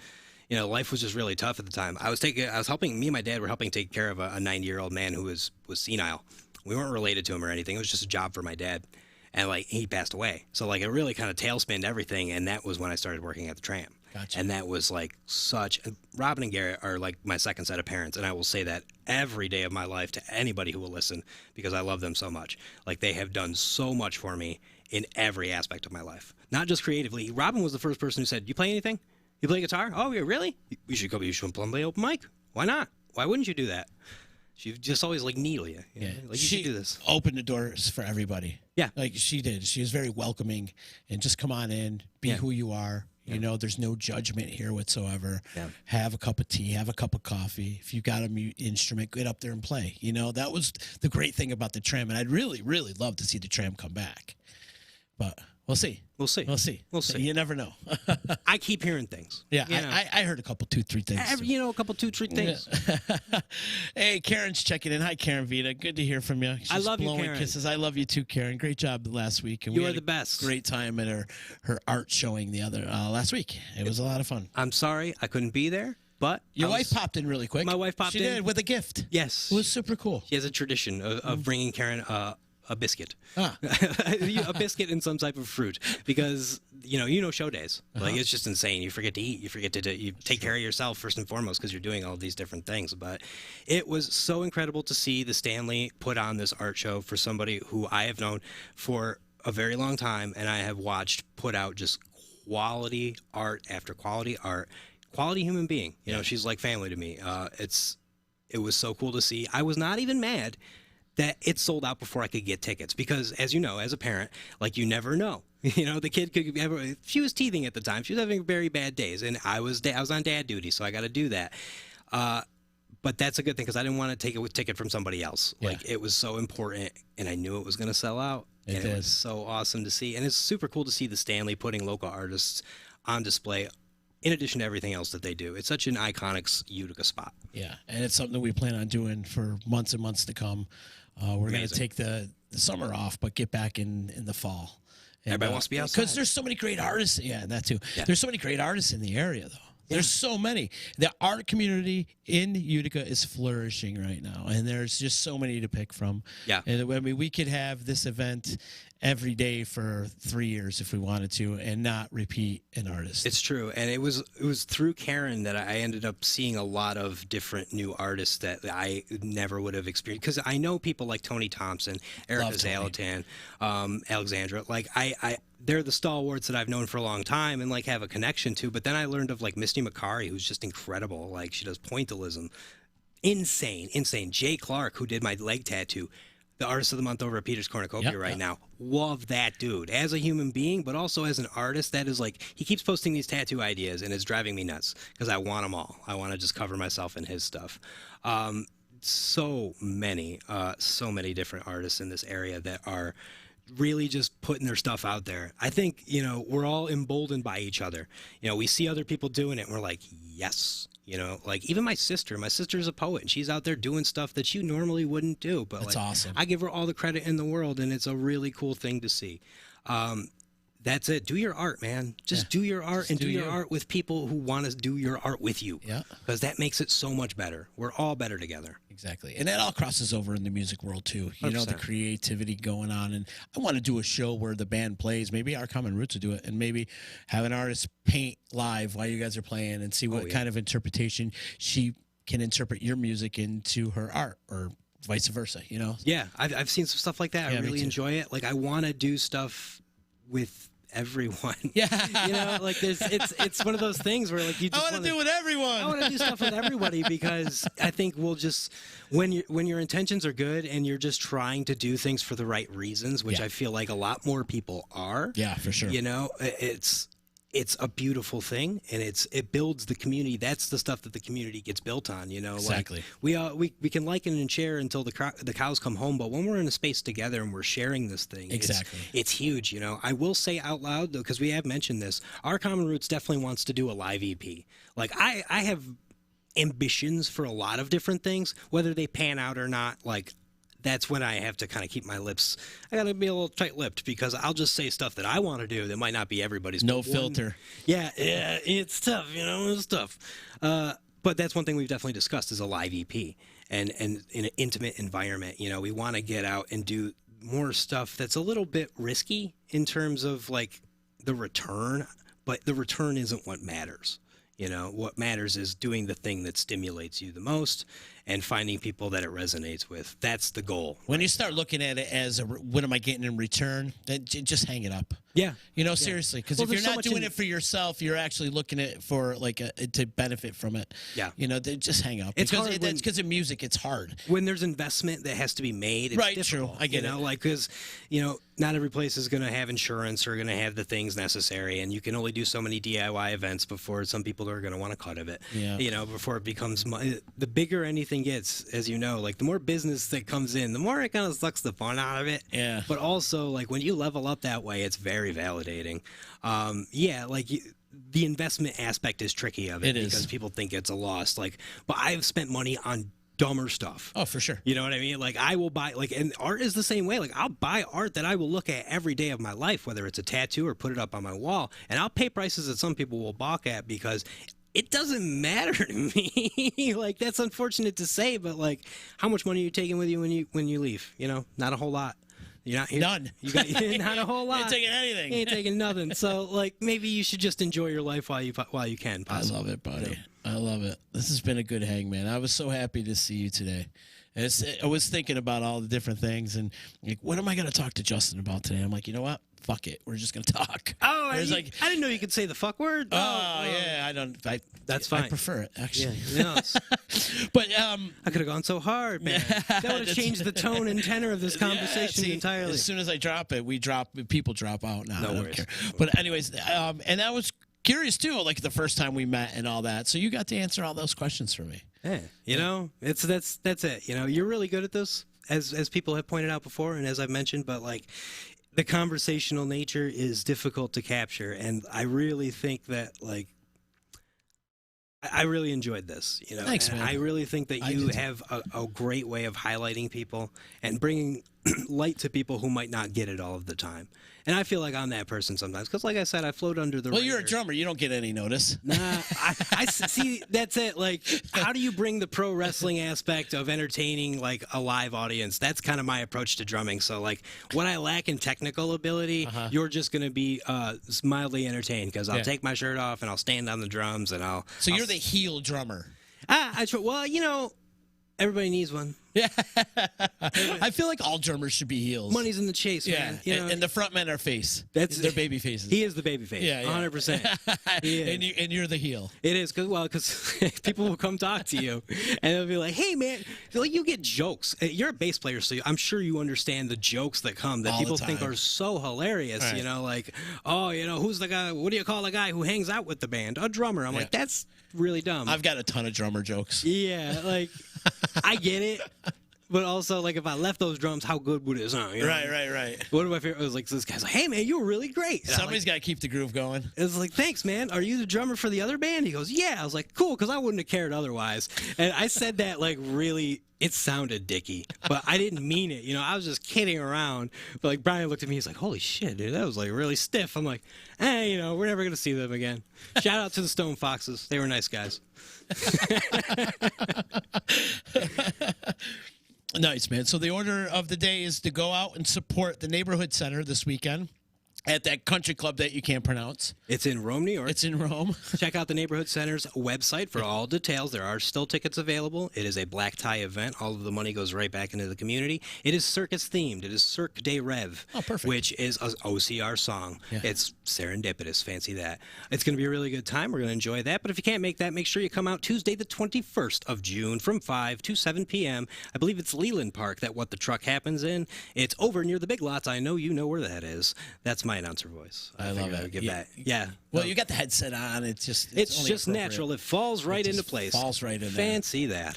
S2: you know, life was just really tough at the time. Me and my dad were helping take care of a 90-year-old man who was senile. We weren't related to him or anything. It was just a job for my dad. And, like, he passed away. So, like, it really kind of tailspinned everything, and that was when I started working at the Tram.
S1: Gotcha.
S2: And that was, like, Robin and Garrett are, like, my second set of parents, and I will say that every day of my life to anybody who will listen, because I love them so much. Like, they have done so much for me in every aspect of my life. Not just creatively. Robin was the first person who said, "You play anything? You play guitar? Oh, yeah, really? You should play open mic. Why not? Why wouldn't you do that?" She just always like needle you. You know? Like, you
S1: she
S2: should do this.
S1: opened the doors for everybody.
S2: Yeah.
S1: Like she did. She was very welcoming and just come on in, be who you are. You know, there's no judgment here whatsoever.
S2: Yeah.
S1: Have a cup of tea, have a cup of coffee. If you got a mute instrument, get up there and play. You know, that was the great thing about the tram. And I'd really, really love to see the tram come back. But we'll see.
S2: We'll see.
S1: We'll see.
S2: We'll see.
S1: You never know.
S2: I keep hearing things.
S1: Yeah,
S2: you know?
S1: I heard a couple, 2, 3 things.
S2: A couple, 2, 3 things.
S1: Hey, Karen's checking in. Hi, Karen Vita. Good to hear from you. She's
S2: I love you,
S1: blowing
S2: Karen.
S1: kisses. I love you too, Karen. Great job last week. And
S2: You
S1: we
S2: are
S1: had
S2: the best.
S1: Great time at her art showing the other last week. It was a lot of fun.
S2: I'm sorry I couldn't be there, but
S1: Your wife popped in really quick.
S2: My wife popped
S1: she
S2: in.
S1: She did with a gift.
S2: Yes.
S1: It was super cool.
S2: She has a tradition of bringing Karen a biscuit.
S1: Ah.
S2: A biscuit and some type of fruit, because you know show days, like it's just insane. You forget to eat, you forget to you take care of yourself first and foremost, because you're doing all these different things. But it was so incredible to see the Stanley put on this art show for somebody who I have known for a very long time, and I have watched put out just quality art after quality art, quality human being. You know, she's like family to me. It was so cool to see. I was not even mad that it sold out before I could get tickets, because, as you know, as a parent, like, you never know. You know, the kid could have, she was teething at the time. She was having very bad days, and I was on dad duty, so I got to do that. But that's a good thing, because I didn't want to take a ticket from somebody else.
S1: Yeah.
S2: Like, it was so important, and I knew it was going to sell out. It was so awesome to see. And it's super cool to see the Stanley putting local artists on display, in addition to everything else that they do. It's such an iconic Utica spot.
S1: Yeah, and it's something that we plan on doing for months and months to come. We're going to take the summer off, but get back in the fall. And,
S2: Everybody wants to be outside.
S1: Because there's so many great artists. Yeah, that too.
S2: Yeah.
S1: There's so many great artists in the area, though. There's so many. The art community in Utica is flourishing right now, and there's just so many to pick from.
S2: Yeah.
S1: And I mean, we could have this event every day for 3 years if we wanted to, and not repeat an artist.
S2: It's true, and it was through Karen that I ended up seeing a lot of different new artists that I never would have experienced. Because I know people like Tony Thompson, Erica Zalatan, Alexandra. Like they're the stalwarts that I've known for a long time and like have a connection to. But then I learned of like Misty Macari, who's just incredible. Like, she does pointillism, insane. Jay Clark, who did my leg tattoo, the artist of the month over at Peter's Cornucopia right now. Love that dude as a human being, but also as an artist. That is like, he keeps posting these tattoo ideas, and it's driving me nuts, because I want them all. I want to just cover myself in his stuff. So many different artists in this area that are really just putting their stuff out there. I think, we're all emboldened by each other. We see other people doing it, and we're like, yes. Like, even my sister's a poet, and she's out there doing stuff that you normally wouldn't do. But
S1: That's awesome.
S2: I give her all the credit in the world, and it's a really cool thing to see. That's it. Do your art, man. Just do your art, and do your art with people who want to do your art with you. Yeah. Because that makes it so much better. We're all better together.
S1: Exactly. And that all crosses over in the music world, too. You know, the creativity going on. And I want to do a show where the band plays. Maybe Our Common Roots will do it. And maybe have an artist paint live while you guys are playing, and see what kind of interpretation she can interpret your music into her art, or vice versa,
S2: Yeah. I've seen some stuff like that. I really enjoy it. Like, I want to do stuff with everyone.
S1: Yeah.
S2: Like, it's one of those things where, like, you just
S1: I want to do with everyone.
S2: I want to do stuff with everybody, because I think we'll just, when your intentions are good and you're just trying to do things for the right reasons, which I feel like a lot more people are.
S1: Yeah, for sure.
S2: It's a beautiful thing, and it builds the community. That's the stuff that the community gets built on.
S1: Exactly.
S2: Like, we can liken and share until the cows come home, but when we're in a space together and we're sharing this thing, it's huge. I will say out loud, though, because we have mentioned this, Our Common Roots definitely wants to do a live EP. Like, I have ambitions for a lot of different things, whether they pan out or not. Like, that's when I have to kind of keep my lips. I got to be a little tight-lipped, because I'll just say stuff that I want to do that might not be everybody's.
S1: No filter.
S2: Yeah, it's tough. It's tough. But that's one thing we've definitely discussed, is a live EP, and in an intimate environment. We want to get out and do more stuff that's a little bit risky in terms of like the return, but the return isn't what matters. What matters is doing the thing that stimulates you the most and finding people that it resonates with. That's the goal.
S1: When you start looking at it as what am I getting in return, then just hang it up.
S2: Yeah.
S1: Seriously, because if you're not doing it for yourself, you're actually looking at it for to benefit from it.
S2: Yeah.
S1: Just hang up.
S2: It's
S1: because
S2: hard
S1: because of music, it's hard.
S2: When there's investment that has to be made, it's
S1: right,
S2: difficult.
S1: True. I get it.
S2: Because, not every place is going to have insurance or going to have the things necessary, and you can only do so many DIY events before some people are going to want a cut of it.
S1: Yeah.
S2: Before it becomes the bigger anything gets, as you know, like the more business that comes in, the more it kind of sucks the fun out of it.
S1: Yeah.
S2: But also, like when you level up that way, it's very validating. The investment aspect is tricky of it.
S1: It is.
S2: Because people think it's a loss. But I've spent money on dumber stuff.
S1: Oh, for sure.
S2: You know what I mean? I will buy, and art is the same way. I'll buy art that I will look at every day of my life, whether it's a tattoo or put it up on my wall, and I'll pay prices that some people will balk at because it doesn't matter to me. That's unfortunate to say, but how much money are you taking with you when you leave? Not a whole lot. You're not here.
S1: None.
S2: You got not a whole lot.
S1: You ain't taking anything.
S2: You ain't taking nothing. So maybe you should just enjoy your life while you can. Possibly.
S1: I love it, buddy. I love it. This has been a good hang, man. I was so happy to see you today. I was thinking about all the different things and what am I going to talk to Justin about today? I'm like, you know what? Fuck it. We're just going to talk.
S2: Oh, I didn't know you could say the fuck word.
S1: Yeah. That's fine. I prefer it, actually.
S2: Yeah.
S1: But
S2: I could have gone so hard, man. That would have changed the tone and tenor of this conversation entirely.
S1: As soon as I drop it, people drop out now.
S2: No
S1: I don't
S2: worries.
S1: care. But anyways, and I was curious too, the first time we met and all that. So you got to answer all those questions for me.
S2: Yeah, that's it. You're really good at this, as people have pointed out before, and as I've mentioned. But the conversational nature is difficult to capture, and I really think that I really enjoyed this.
S1: Thanks, man.
S2: I really think that you have a great way of highlighting people and bringing light to people who might not get it all of the time. And I feel like I'm that person sometimes because, like I said, I float under the radar.
S1: Well, you're a drummer. You don't get any notice.
S2: Nah, I see. That's it. How do you bring the pro wrestling aspect of entertaining a live audience? That's kind of my approach to drumming. So what I lack in technical ability, you're just going to be mildly entertained because I'll take my shirt off and I'll stand on the drums and I'll.
S1: So you're the heel drummer.
S2: Well, everybody needs one.
S1: Yeah. I feel like all drummers should be heels.
S2: Money's in the chase, man.
S1: And the front men are face.
S2: They're
S1: baby faces.
S2: He is the baby face.
S1: Yeah,
S2: 100%.
S1: And you're the heel.
S2: It is because people will come talk to you and they'll be like, "Hey, man, you get jokes. You're a bass player, so I'm sure you understand the jokes that come that
S1: all
S2: people think are so hilarious. Right. Who's the guy? What do you call a guy who hangs out with the band? A drummer." I'm like, that's really dumb.
S1: I've got a ton of drummer jokes.
S2: Yeah, I get it. But also, if I left those drums, how good would it sound?
S1: Right.
S2: One of my favorite was this guy's like, "Hey, man, you were really great." And
S1: somebody's got to keep the groove going.
S2: It's "Thanks, man. Are you the drummer for the other band?" He goes, "Yeah." I was like, "Cool," because I wouldn't have cared otherwise. And I said that really, it sounded dicky, but I didn't mean it. I was just kidding around. But Brian looked at me, he's like, "Holy shit, dude, that was really stiff." I'm like, "Hey, we're never gonna see them again." Shout out to the Stone Foxes. They were nice guys.
S1: Nice, man. So the order of the day is to go out and support the neighborhood center this weekend at that country club that you can't pronounce.
S2: It's in Rome, New York.
S1: It's in Rome.
S2: Check out the Neighborhood Center's website for all details. There are still tickets available. It is a black tie event. All of the money goes right back into the community. It is circus themed. It is Cirque de Rev, which is an OCR song. Yeah. It's serendipitous. Fancy that. It's going to be a really good time. We're going to enjoy that. But if you can't make that, make sure you come out Tuesday, the 21st of June from 5 to 7 p.m. I believe it's Leland Park that What the Truck happens in. It's over near the Big Lots. I know you know where that is. That's my announcer voice.
S1: I love it.
S2: Give that. Yeah.
S1: Well, you got the headset on. It's just
S2: natural. It falls right into place.
S1: Falls right in
S2: Fancy there.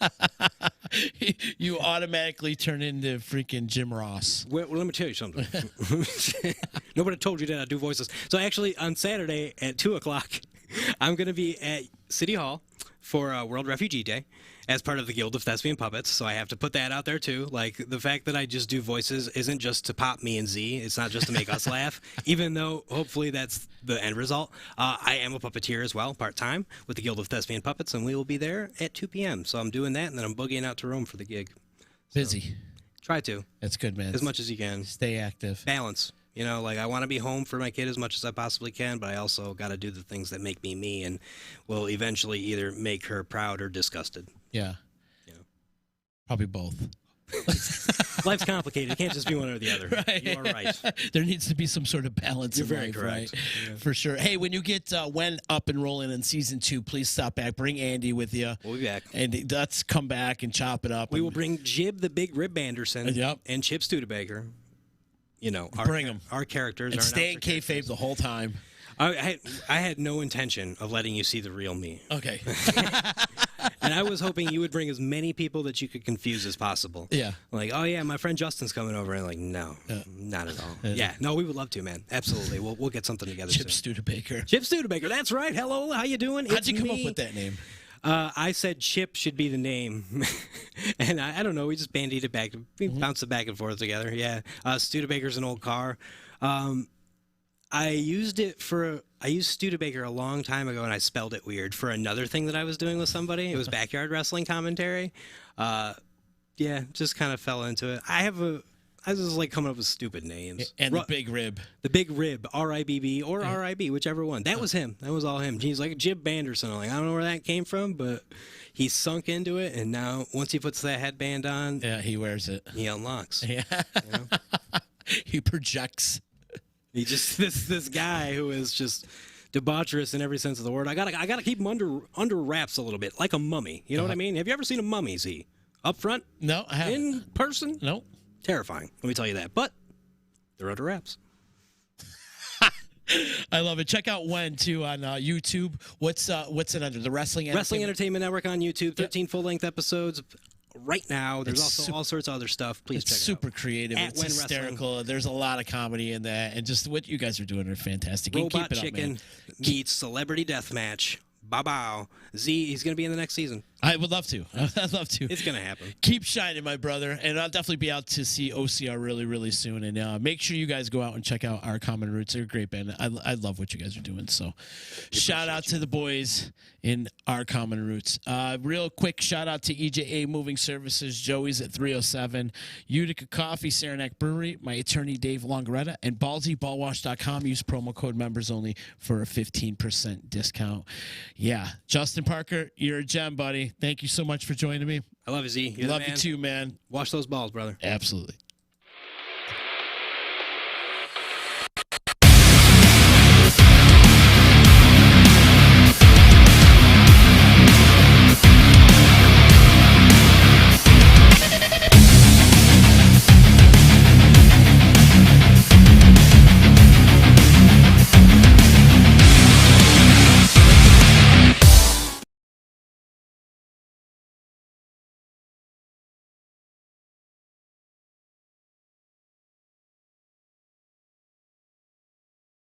S1: That. You automatically turn into freaking Jim Ross.
S2: Well, let me tell you something. Nobody told you that I do voices. So actually, on Saturday at 2:00, I'm going to be at City Hall for World Refugee Day as part of the Guild of Thespian Puppets. So I have to put that out there too. The fact that I just do voices isn't just to pop me and Z. It's not just to make us laugh, even though hopefully that's the end result. I am a puppeteer as well, part-time, with the Guild of Thespian Puppets, and we will be there at 2 p.m. So I'm doing that, and then I'm boogieing out to Rome for the gig.
S1: Busy.
S2: Try to.
S1: That's good, man.
S2: As much as you can.
S1: Stay active.
S2: Balance. I want to be home for my kid as much as I possibly can, but I also got to do the things that make me me and will eventually either make her proud or disgusted.
S1: Yeah.
S2: You know.
S1: Probably both.
S2: Life's complicated. It can't just be one or the other.
S1: Right.
S2: You are right.
S1: There needs to be some sort of balance
S2: You're
S1: in
S2: very
S1: life,
S2: correct.
S1: right?
S2: Yeah.
S1: For sure. Hey, when you get When up and rolling in season 2, please stop back. Bring Andy with you.
S2: We'll be back.
S1: And let's come back and chop it up.
S2: We will bring Jib the Big Rib Anderson
S1: Yep.
S2: and Chip Studebaker. You know,
S1: Bring 'em.
S2: Our characters.
S1: And
S2: our
S1: stay in
S2: announcer
S1: kayfabe
S2: characters.
S1: the whole time.
S2: I had no intention of letting you see the real me.
S1: Okay.
S2: And I was hoping you would bring as many people that you could confuse as possible.
S1: Yeah.
S2: Like, oh yeah, my friend Justin's coming over, and like, no, not at all. Yeah, no, we would love to, man. Absolutely, we'll get something together.
S1: Chip
S2: soon.
S1: Studebaker.
S2: Chip Studebaker, that's right. Hello, how you doing?
S1: How'd
S2: It's
S1: you come
S2: me.
S1: up with that name?
S2: I said Chip should be the name, and I don't know. We just bandied it back, we bounced it back and forth together. Yeah, Studebaker's an old car. I used Studebaker a long time ago, and I spelled it weird for another thing that I was doing with somebody. It was backyard wrestling commentary. Yeah, just kind of fell into it. I just like coming up with stupid names.
S1: And the Big Rib.
S2: The Big Rib, R-I-B-B or R-I-B, whichever one. That was him. That was all him. He's like Jib Banderson. I'm like, I don't know where that came from, but he sunk into it, and now once he puts that headband on,
S1: Yeah, he wears it.
S2: he unlocks.
S1: Yeah.
S2: You know?
S1: He projects.
S2: He just this guy who is just debaucherous in every sense of the word. I gotta keep him under wraps a little bit, like a mummy. You know what I mean? Have you ever seen a mummy? Z up front,
S1: No, I haven't.
S2: in person,
S1: No.
S2: terrifying. Let me tell you that. But they're under wraps.
S1: I love it. Check out When too on YouTube. What's it under? The Wrestling
S2: Entertainment Network on YouTube. 13 full-length episodes right now. There's
S1: It's
S2: also all sorts of other stuff. Please
S1: It's
S2: check it
S1: super
S2: out.
S1: creative.
S2: At
S1: It's
S2: When Wrestling.
S1: hysterical. There's a lot of comedy in that, and just what you guys are doing are fantastic. And
S2: Robot
S1: keep it
S2: Chicken
S1: up, man.
S2: meets Celebrity Deathmatch. Bow. Z, he's going to be in the next season.
S1: I would love to. I'd love to.
S2: It's going to happen.
S1: Keep shining, my brother. And I'll definitely be out to see OCR really, really soon. And make sure you guys go out and check out Our Common Roots. They're a great band. I love what you guys are doing. So shout out to the boys in Our Common Roots. Real quick shout out to EJA Moving Services. Joey's at 307. Utica Coffee, Saranac Brewery. My attorney, Dave Longaretta. And Ballsy, ballwash.com. Use promo code members only for a 15% discount. Yeah. Justin Parker, you're a gem, buddy. Thank you so much for joining me.
S2: I love you, Z. You're the
S1: Love you
S2: man.
S1: too, man.
S2: Wash those balls, brother.
S1: Absolutely.